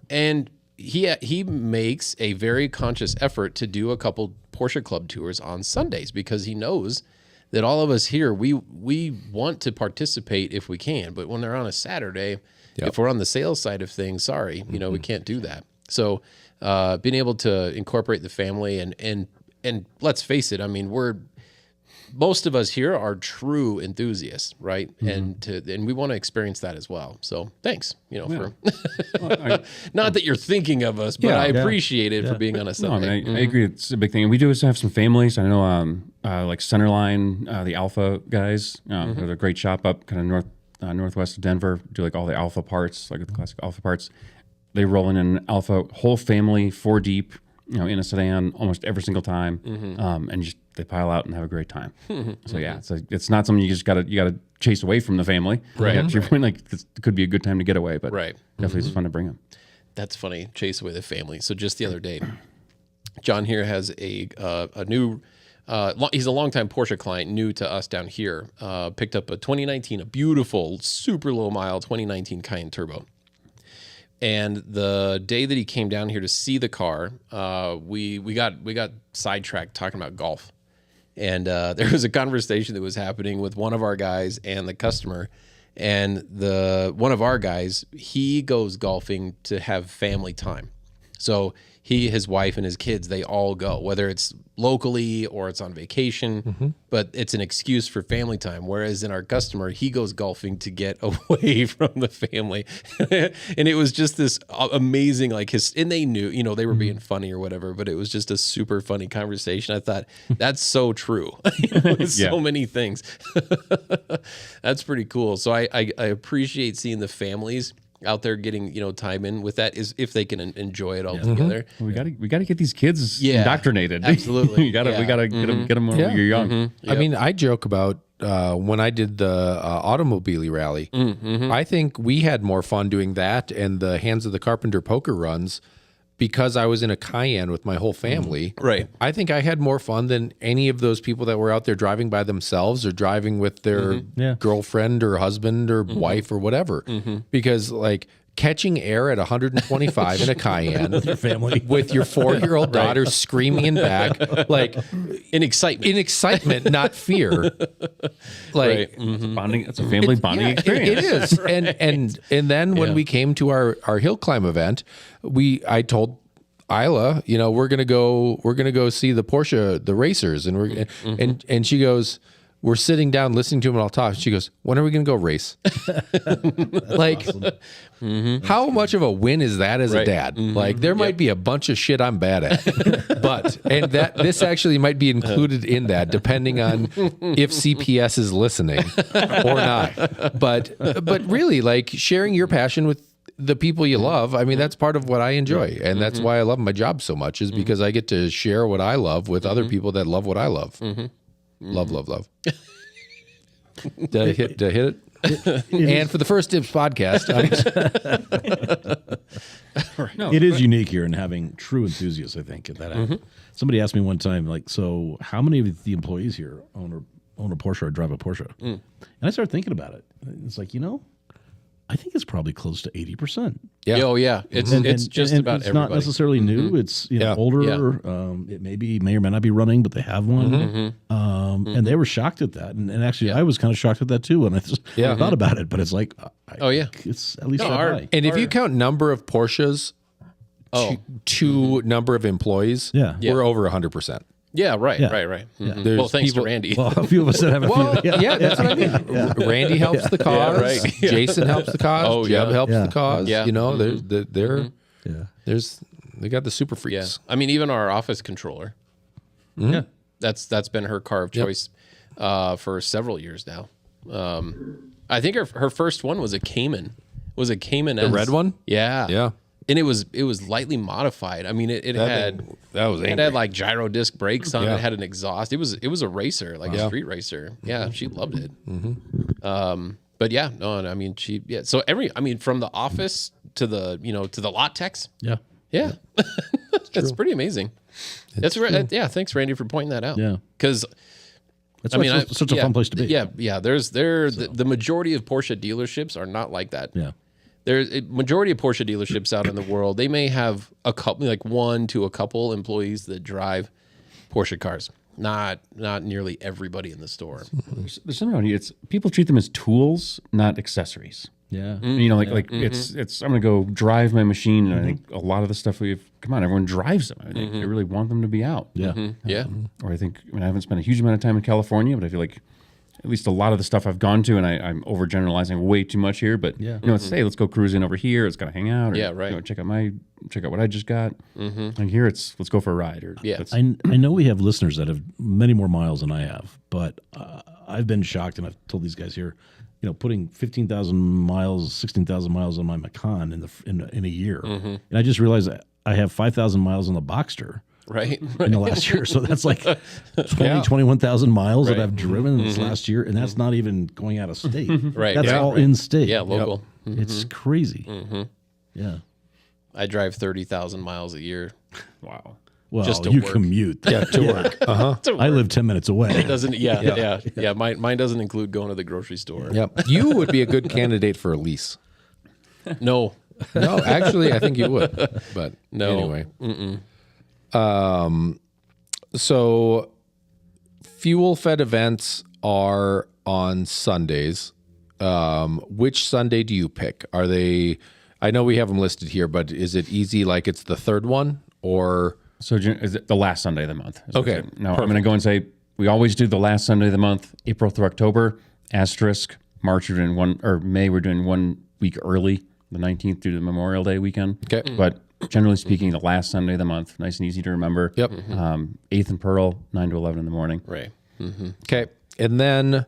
And he makes a very conscious effort to do a couple Porsche Club tours on Sundays, because he knows that all of us here, we want to participate if we can, but when they're on a Saturday, if we're on the sales side of things, sorry, we can't do that. So being able to incorporate the family and let's face it, I mean, most of us here are true enthusiasts, right? And we want to experience that as well. So thanks, for not that you're thinking of us, but I appreciate it for being on a Sunday.
I agree. It's a big thing. And we do have some families. I know, like Centerline, the Alpha guys, they're a great shop up kind of northwest of Denver. Do like all the Alpha parts, like the classic Alpha parts. They roll in an Alpha, whole family, 4 deep, in a sedan almost every single time, and they pile out and have a great time. So it's not something you just gotta chase away from the family.
Right.
To your point, like it could be a good time to get away, but
Right.
definitely it's fun to bring them.
That's funny. Chase away the family. So just the other day, John here has a new. He's a longtime Porsche client, new to us down here. Picked up a 2019, a beautiful, super low mile 2019 Cayenne Turbo. And the day that he came down here to see the car, we got sidetracked talking about golf. And there was a conversation that was happening with one of our guys and the customer. And one of our guys, he goes golfing to have family time. So he, his wife, and his kids, they all go, whether it's locally or it's on vacation, but it's an excuse for family time. Whereas in our customer, he goes golfing to get away from the family. And it was just this amazing, and they knew, they were being funny or whatever, but it was just a super funny conversation. I thought, that's so true. So many things. That's pretty cool. So I appreciate seeing the families out there getting time in with that, is if they can enjoy it all together.
Well, we gotta get these kids indoctrinated.
Absolutely.
we gotta get them when you're young.
Yep.
I mean, I joke about when I did the automobile rally. I think we had more fun doing that and the Hands of the Carpenter poker runs because I was in a Cayenne with my whole family.
Right.
I think I had more fun than any of those people that were out there driving by themselves or driving with their girlfriend or husband or wife or whatever. Because catching air at 125 in a Cayenne with your family, with your 4-year-old daughter screaming in back,
in excitement,
not fear.
Bonding. It's a family bonding experience.
It is. And then when we came to our hill climb event, I told Isla, we're gonna go see the Porsche, the racers, and and she goes, we're sitting down listening to him and I'll talk. She goes, when are we going to go race? Like, how much of a win is that as a dad? Like, there might be a bunch of shit I'm bad at, and this actually might be included in that, depending on if CPS is listening or not. But really, like, sharing your passion with the people you love, I mean, that's part of what I enjoy. And that's why I love my job so much, is because I get to share what I love with other people that love what I love. Love. Did I hit it? And for the First Dibs podcast,
it is unique here in having true enthusiasts, I think. That somebody asked me one time, like, so how many of the employees here own a Porsche or drive a Porsche? And I started thinking about it. It's like, I think it's probably close to 80%.
Yeah. Oh, yeah. It's just about
it's
everybody.
not necessarily new. It's older. Yeah. It may or may not be running, but they have one. And they were shocked at that. And actually, I was kind of shocked at that too when I thought about it. But it's like, it's at least that high.
And if you count number of Porsches to number of employees, we're over 100%.
Yeah, right. Well, thanks to Randy.
Well, a few of us that have a few.
That's what I mean. Randy helps the cause. Jason helps the cause. Jeb helps the cause.
Yeah.
They got the super freaks.
Yeah. I mean, even our office controller. Yeah. That's been her car of choice for several years now. I think her first one was a Cayman.
The red one?
Yeah.
Yeah.
And it was lightly modified. I mean, it had like gyro disc brakes on it. It had an exhaust. It was a racer, like a street racer. Yeah, she loved it. But yeah, no, I mean So from the office to the to the lot techs. Yeah, that's pretty amazing. Thanks, Randy, for pointing that out.
Yeah,
because
that's such a fun place to be.
Yeah. The majority of Porsche dealerships are not like that.
Yeah.
There's a majority of Porsche dealerships out in the world. They may have a couple, like one to a couple employees that drive Porsche cars. Not nearly everybody in the store.
There's something on you. It's people treat them as tools, not accessories.
Yeah.
It's I'm gonna go drive my machine, and I think a lot of the stuff everyone drives them. I think they really want them to be out.
Yeah.
Yeah.
Or I haven't spent a huge amount of time in California, but I feel like at least a lot of the stuff I've gone to, and I'm overgeneralizing way too much here, but hey, let's go cruising over here. It's got to hang out. Or, check out what I just got. And here let's go for a ride. Or
I know we have listeners that have many more miles than I have, but I've been shocked, and I've told these guys here, putting 15,000 miles, 16,000 miles on my Macan in a year, and I just realized that I have 5,000 miles on the Boxster.
Right.
In the last year. So that's like 21,000 miles that I've driven this last year. And that's not even going out of state.
Right.
That's all in state.
Yeah, local.
Yep. It's crazy. Yeah.
I drive 30,000 miles a year.
Wow.
Well,
just to
you
work.
Commute.
To work.
I live 10 minutes away.
It doesn't. Yeah. Mine doesn't include going to the grocery store.
Yep. You would be a good candidate for a lease.
No,
actually, I think you would. But
no.
Anyway. So Fuel Fed events are on Sundays. Which Sunday do you pick? Are they, I know we have them listed here, but is it easy? Like it's the third one or?
So is it the last Sunday of the month?
Okay.
No, I'm going to go and say, we always do the last Sunday of the month, April through October, asterisk, March we're doing May we're doing 1 week early, the 19th due to the Memorial Day weekend.
Okay.
But generally speaking, the last Sunday of the month, nice and easy to remember.
Yep.
8th and Pearl, 9 to 11 in the morning.
Right.
Okay. And then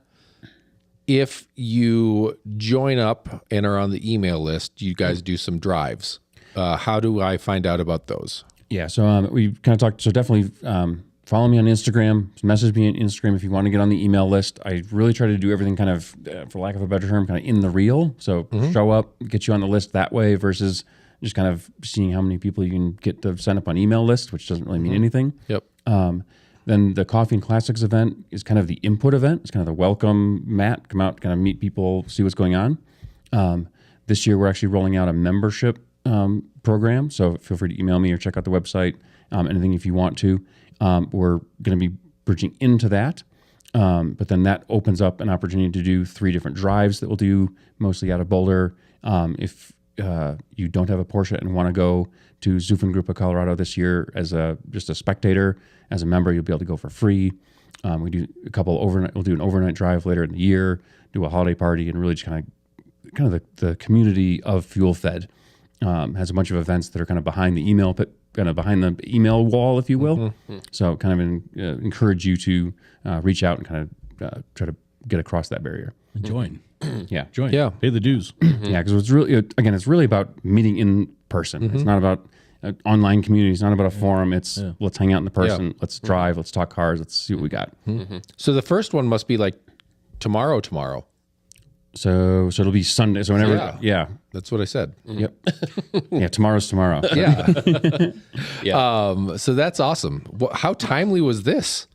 if you join up and are on the email list, you guys do some drives. How do I find out about those?
Yeah. So we kind of talked. So definitely follow me on Instagram. Message me on Instagram if you want to get on the email list. I really try to do everything kind of, for lack of a better term, kind of in the reel. So show up, get you on the list that way versus just kind of seeing how many people you can get to sign up on email list, which doesn't really mean anything.
Yep.
Then the Coffee and Classics event is kind of the input event. It's kind of the welcome mat, come out, kind of meet people, see what's going on. This year, we're actually rolling out a membership program. So feel free to email me or check out the website, anything if you want to. We're going to be bridging into that. But then that opens up an opportunity to do 3 different drives that we'll do mostly out of Boulder. If you don't have a Porsche and want to go to Zuffengruppe, Colorado this year as just a spectator, as a member, you'll be able to go for free. We do a couple overnight. We'll do an overnight drive later in the year. Do a holiday party, and really just kind of the community of Fuel Fed has a bunch of events that are kind of behind the email, kind of behind the email wall, if you will. So kind of encourage you to reach out and kind of try to get across that barrier.
Join.
Join.
Yeah.
Pay the dues.
Yeah, because it's really, again, it's really about meeting in person. It's not about online community. It's not about a forum. It's let's hang out in person. Let's drive. Let's talk cars. Let's see what we got.
So the first one must be like tomorrow.
So it'll be Sunday. So whenever,
That's what I said.
Yep. Yeah, tomorrow.
Yeah. So that's awesome. How timely was this?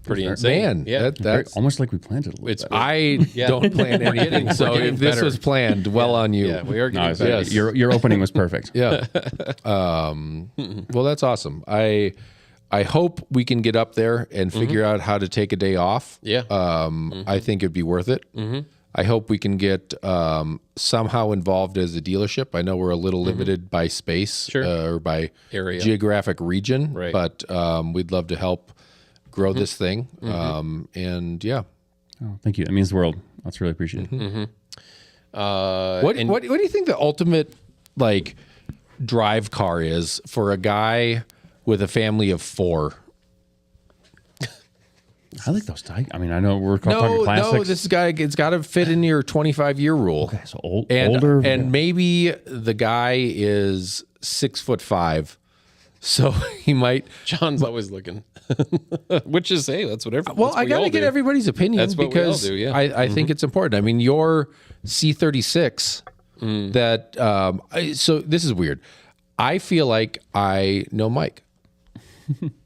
Pretty insane.
Man,
Yeah.
that's
almost like we planned it a little bit.
I don't plan anything. So if this was planned, well on you.
Yeah, we are getting
No,
better.
Yes.
your opening was perfect.
Yeah. Well, that's awesome. I hope we can get up there and figure out how to take a day off.
Yeah.
I think it'd be worth it. I hope we can get somehow involved as a dealership. I know we're a little limited by space or by
Area.
geographic region,
Right.
but we'd love to help grow this thing. And yeah.
Oh, thank you. That means the world. That's really appreciated.
What do you think the ultimate like drive car is for a guy with a family of 4?
I like those. I mean, I know we're talking classics.
No, this guy, it's got to fit in your 25-year rule.
Okay, so
And
older.
maybe the guy is 6'5", so he might.
John's always looking. Which is, hey, that's whatever.
Well, I got to get everybody's opinion
That's what we all
because
do, yeah.
I think it's important. I mean, your C36 that. So this is weird. I feel like I know Mike.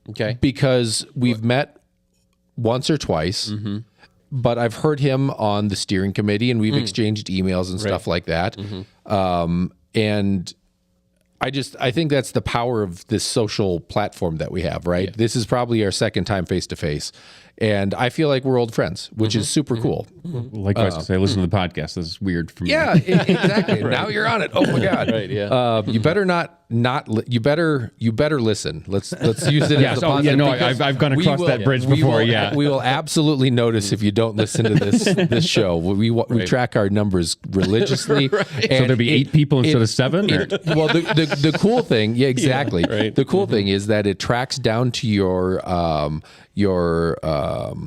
Okay.
Because we've met once or twice, but I've heard him on the steering committee and we've exchanged emails and stuff like that. And I think that's the power of this social platform that we have, right? Yeah. This is probably our second time face to face. And I feel like we're old friends, which is super cool.
Likewise, to say, listen to the podcast. This is weird for me.
Yeah, exactly. Now you're on it. Oh my God.
Right. Yeah.
You better you better listen. Let's use it as a positive.
No, I've gone across that bridge before.
We will absolutely notice if you don't listen to this show. We track our numbers religiously.
So there'll be 8 people instead of 7.
Well, the cool thing, exactly.
Yeah, right.
The cool thing is that it tracks down to your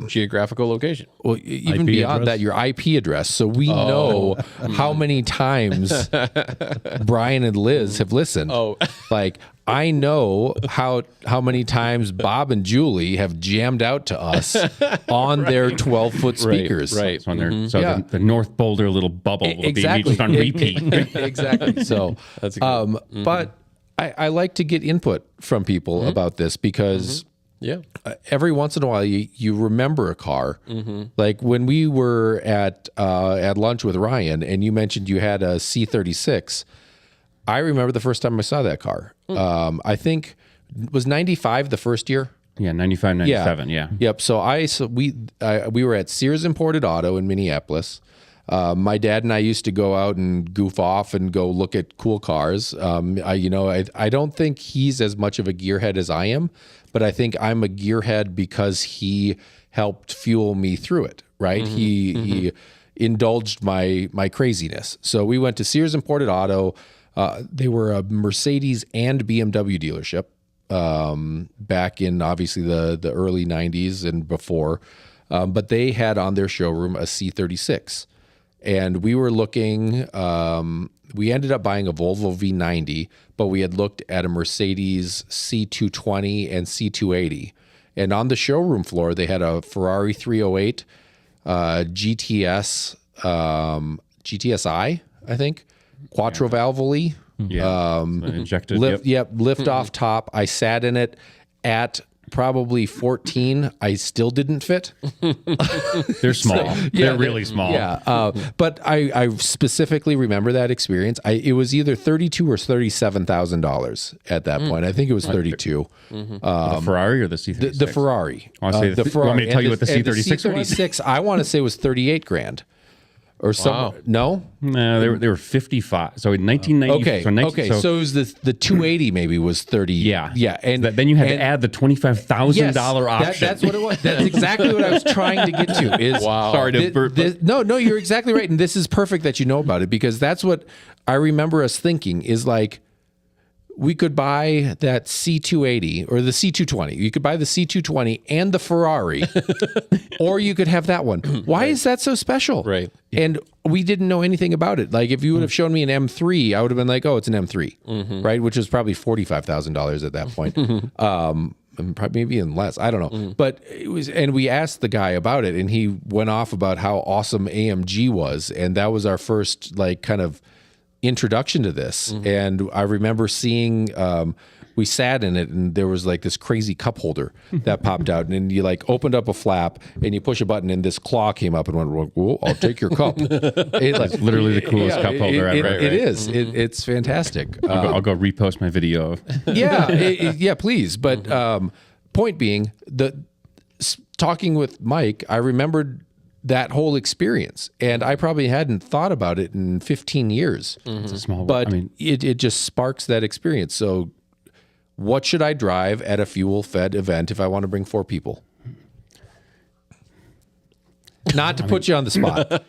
geographical location.
Well, even
IP
beyond
address?
that, your IP address. So we know how many times Brian and Liz have listened. Like I know how many times Bob and Julie have jammed out to us on their 12-foot speakers.
Right.
So, the North Boulder little bubble will be just on repeat.
Exactly. So
That's a good
but I like to get input from people about this because
Yeah.
every once in a while you remember a car. Like when we were at lunch with Ryan and you mentioned you had a C36, I remember the first time I saw that car. I think was 95 the first year.
Yeah, 95, 97, yeah.
Yep. So we were at Sears Imported Auto in Minneapolis. My dad and I used to go out and goof off and go look at cool cars. I don't think he's as much of a gearhead as I am, but I think I'm a gearhead because he helped fuel me through it. Right? He indulged my craziness. So we went to Sears Imported Auto. They were a Mercedes and BMW dealership back in obviously the early 90s and before. But they had on their showroom a C36. And we were looking, we ended up buying a Volvo V90, but we had looked at a Mercedes C220 and C280. And on the showroom floor, they had a Ferrari 308 GTSI, I think, Quattro Valvoli.
Yeah. Injected.
Lift off top. I sat in it at probably 14. I still didn't fit.
They're small. They're really small.
Yeah. But I specifically remember that experience. It was either $32,000 or $37,000 at that point. I think it was 32.
The Ferrari or the C36?
The Ferrari.
I want to say
the Ferrari.
Want me to tell you what the
And
C36 was?
C36, I want to say was 38 grand. or some. No.
No, they were 55. So in 1990.
Okay. So it was the 280 maybe was 30.
Yeah.
Yeah. And
then you had to add the $25,000 option.
That's what it was. That's exactly what I was trying to get to. Is
Sorry to
no, you're exactly right, and this is perfect that you know about it, because that's what I remember us thinking is like, we could buy that C280 or the C220. You could buy the C220 and the Ferrari, or you could have that one. Why is that so special?
Right.
And we didn't know anything about it. Like if you would have shown me an M3, I would have been like, oh, it's an M3, right? Which was probably $45,000 at that point. And probably maybe even less. I don't know. But it was, and we asked the guy about it, and he went off about how awesome AMG was, and that was our first like kind of introduction to this. And I remember seeing we sat in it, and there was like this crazy cup holder that popped out, and then you like opened up a flap and you push a button, and this claw came up and went, well, I'll take your cup. It's
literally the coolest cup holder ever.
It is. It's fantastic.
I'll go repost my video.
Yeah, please. But point being, talking with Mike, I remembered that whole experience, and I probably hadn't thought about it in 15 years.
It's a small,
But it just sparks that experience. So what should I drive at a Fuel Fed event if I want to bring 4 people? Not to put you on the spot.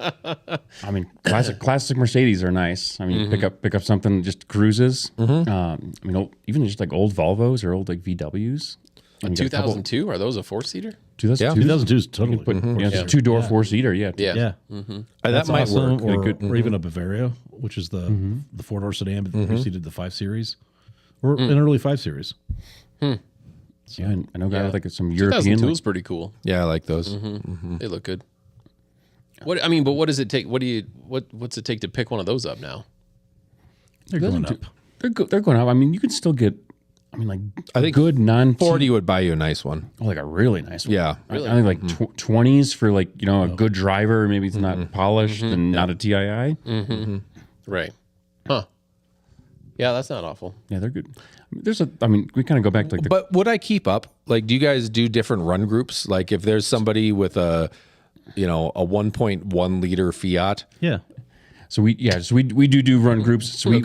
I mean, classic Mercedes are nice. I mean, pick up something just cruises. I mean, even just like old Volvos or old like VWs.
A 2002? Are those a 4-seater?
2002.
2002 is totally.
It's a 2-door 4-seater. Yeah.
Yeah.
That might
awesome.
work. Or even a Bavaria, which is the 4-door sedan, but preceded the 5 Series, or an early 5 Series.
Yeah, I know guys like some
2002
European.
is pretty cool.
Yeah, I like those.
They look good. But what does it take? What's it take to pick one of those up now?
They're going up.
They're going up. I mean, you can still get. I mean, like
I think
good
40 would buy you a nice one.
like a really nice one.
Yeah.
I think like 20s for like a good driver. Maybe it's not polished and not a TII.
Right. Huh. Yeah, that's not awful.
Yeah, they're good. We kind of go back to like
But would I keep up? Like, do you guys do different run groups? Like, if there's somebody with a 1.1 liter Fiat.
Yeah.
So we do run groups. So we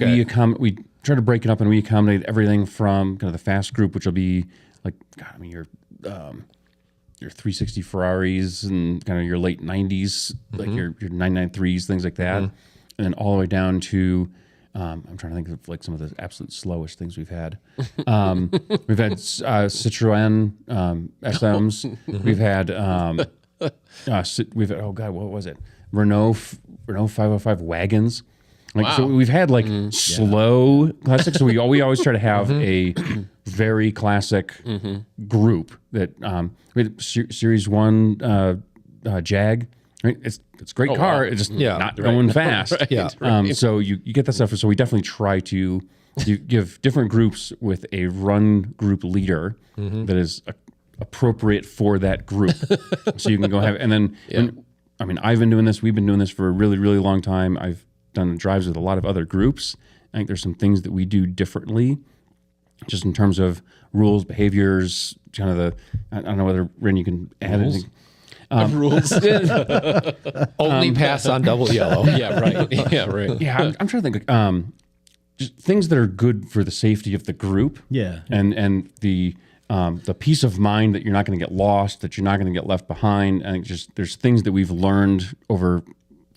try to break it up, and we accommodate everything from kind of the fast group, which will be like, your 360 Ferraris and kind of your late 90s, like your 993s, things like that, and then all the way down to I'm trying to think of like some of the absolute slowest things we've had. We've had Citroen SMs. We've had what was it? Renault 505 wagons. So we've had like slow classics. So we always try to have a very classic group that we had Series 1 Jag. Right? It's a great car. Wow. It's just not going fast. So you get that stuff. So we definitely try to give different groups with a run group leader that is appropriate for that group. So you can go have, and then, I've been doing this. We've been doing this for a really, really long time. I've done drives with a lot of other groups. I think there's some things that we do differently, just in terms of rules, behaviors, kind of I don't know whether, Ren, you can add anything.
Rules.
Only pass on double yellow.
Yeah, right. Yeah, right.
Yeah, I'm trying to think. Just things that are good for the safety of the group.
Yeah.
And the peace of mind that you're not going to get lost, that you're not going to get left behind. I think just there's things that we've learned over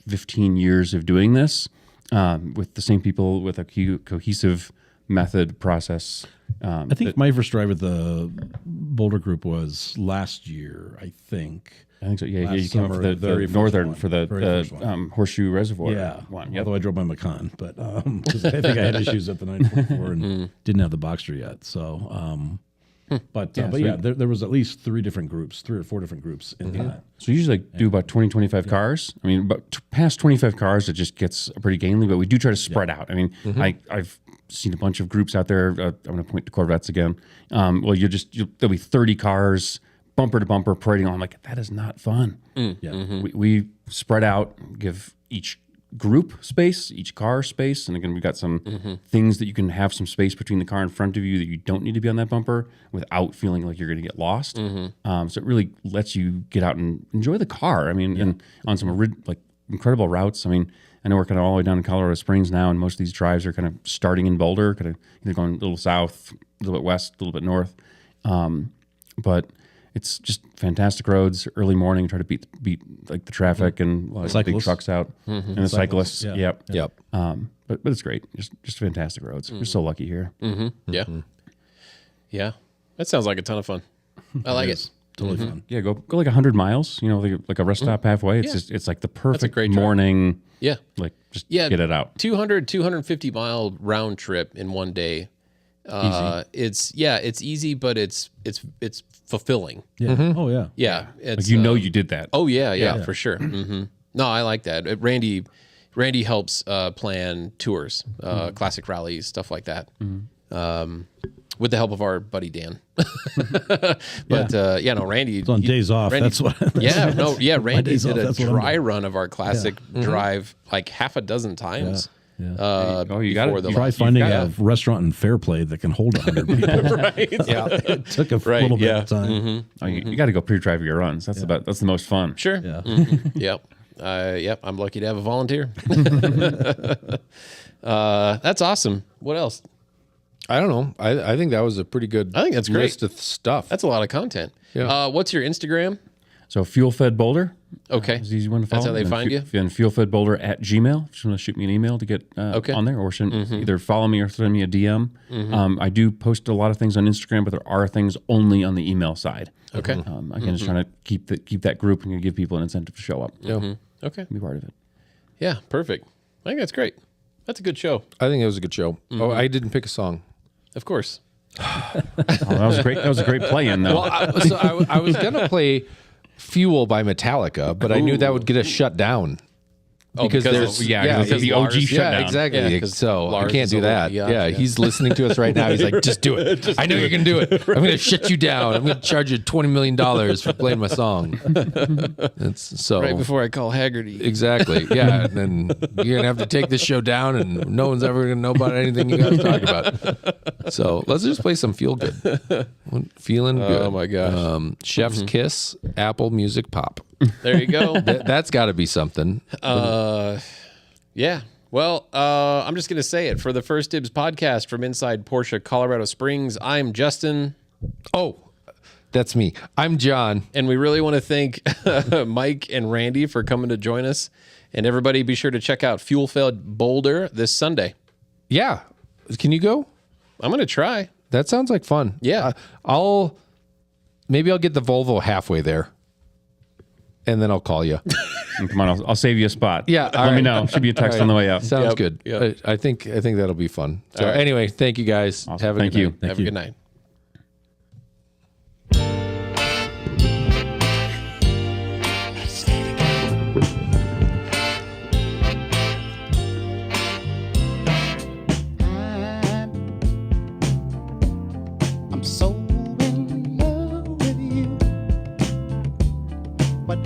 15 years of doing this with the same people with a cohesive method process.
I think my first drive with the Boulder group was last year, I think
so. Yeah, you came
summer,
up for the northern
one.
For the Horseshoe Reservoir one. Yep.
Although I drove my Macan, but because I think I had issues at the 944 and didn't have the Boxster yet. So, there was at least 3 or 4 different groups in that.
So we usually do about 20, 25 cars. I mean, but past 25 cars, it just gets pretty gangly, but we do try to spread out. I mean, I've seen a bunch of groups out there. I'm going to point to Corvettes again. There'll be 30 cars, bumper to bumper, parading on. Like, that is not fun. We spread out, give each group space, each car space, and again, we've got some things that you can have some space between the car in front of you that you don't need to be on that bumper without feeling like you're going to get lost. So it really lets you get out and enjoy the car. I mean, and on some incredible routes. I mean, I know we're kind of all the way down in Colorado Springs now, and most of these drives are kind of starting in Boulder, kind of either going a little south, a little bit west, a little bit north. But it's just fantastic roads. Early morning, try to beat like the traffic and a lot of big trucks out and the cyclists.
Yeah.
Yep. But it's great. Just fantastic roads. We're so lucky here.
Yeah. Yeah. That sounds like a ton of fun. I like it.
Totally fun.
Yeah, go like 100 miles. You know, like a rest stop halfway. It's just it's like the perfect
great drive.
morning.
Yeah.
Like just get it out.
250 mile round trip in one day. It's easy, but it's fulfilling.
Yeah. Oh yeah.
Yeah. It's,
Like you did that.
Oh yeah, for sure. No, I like that. Randy helps plan tours, classic rallies, stuff like that. With the help of our buddy Dan. But Randy.
It's on days off. That's what.
Randy did a dry run of our classic drive like half a dozen times.
Yeah.
You got to
Try finding a restaurant in Fairplay that can hold 100 people.
Right.
Yeah, it took a little bit of time.
Oh, you got to go pre-drive your runs. That's that's the most fun.
Sure.
Yeah.
Yep. I'm lucky to have a volunteer. That's awesome. What else?
I don't know. I think that was a pretty good.
I think that's great.
list of stuff.
That's a lot of content.
Yeah.
What's your Instagram?
So Fuel Fed Boulder.
Okay.
It's an easy one to follow.
That's how they find you?
And Fuel Fed Boulder at Gmail. If you want to shoot me an email to get on there, or either follow me or send me a DM. I do post a lot of things on Instagram, but there are things only on the email side.
Okay.
Again, just trying to keep that group and give people an incentive to show up.
Okay.
Be part of it.
Yeah. Perfect. I think that's great. That's a good show.
I think it was a good show. Oh, I didn't pick a song.
Of course.
That was great. That was a great play-in, though.
Well, I was gonna play "Fuel" by Metallica, but I knew that would get us shut down.
Because
there's
because the OG shutdown.
Yeah, exactly.
Yeah, 'cause
so I
Lars
can't
is
do
a little
that.
yuck,
Yeah,
yeah.
he's listening to us right now. He's like, just do it. I know you can do it. I'm going to shut you down. I'm going to charge you $20 million for playing my song. It's so
Right before I call Haggerty.
exactly. Yeah, and then you're going to have to take this show down, and no one's ever going to know about anything you guys talk about. So let's just play some Feel Good. Feeling good.
Oh my gosh.
Chef's Kiss, Apple Music Pop.
There you go.
That's got to be something.
Yeah. Well, I'm just going to say it. For the First Dibs podcast from inside Porsche, Colorado Springs, I'm Justin.
Oh, that's me. I'm John.
And we really want to thank Mike and Randy for coming to join us. And everybody be sure to check out Fuel Fed Boulder this Sunday.
Yeah. Can you go?
I'm going to try.
That sounds like fun.
Yeah.
Maybe I'll get the Volvo halfway there, and then I'll call you.
Come on, I'll save you a spot.
Yeah,
Let me know. Should be a text on the way out.
Sounds
Yep,
good.
yep.
I think that'll be fun. So
All right.
anyway, thank you guys.
Awesome.
Have a
Thank
good
you.
night.
Have a good night.
I'm so in love with you. What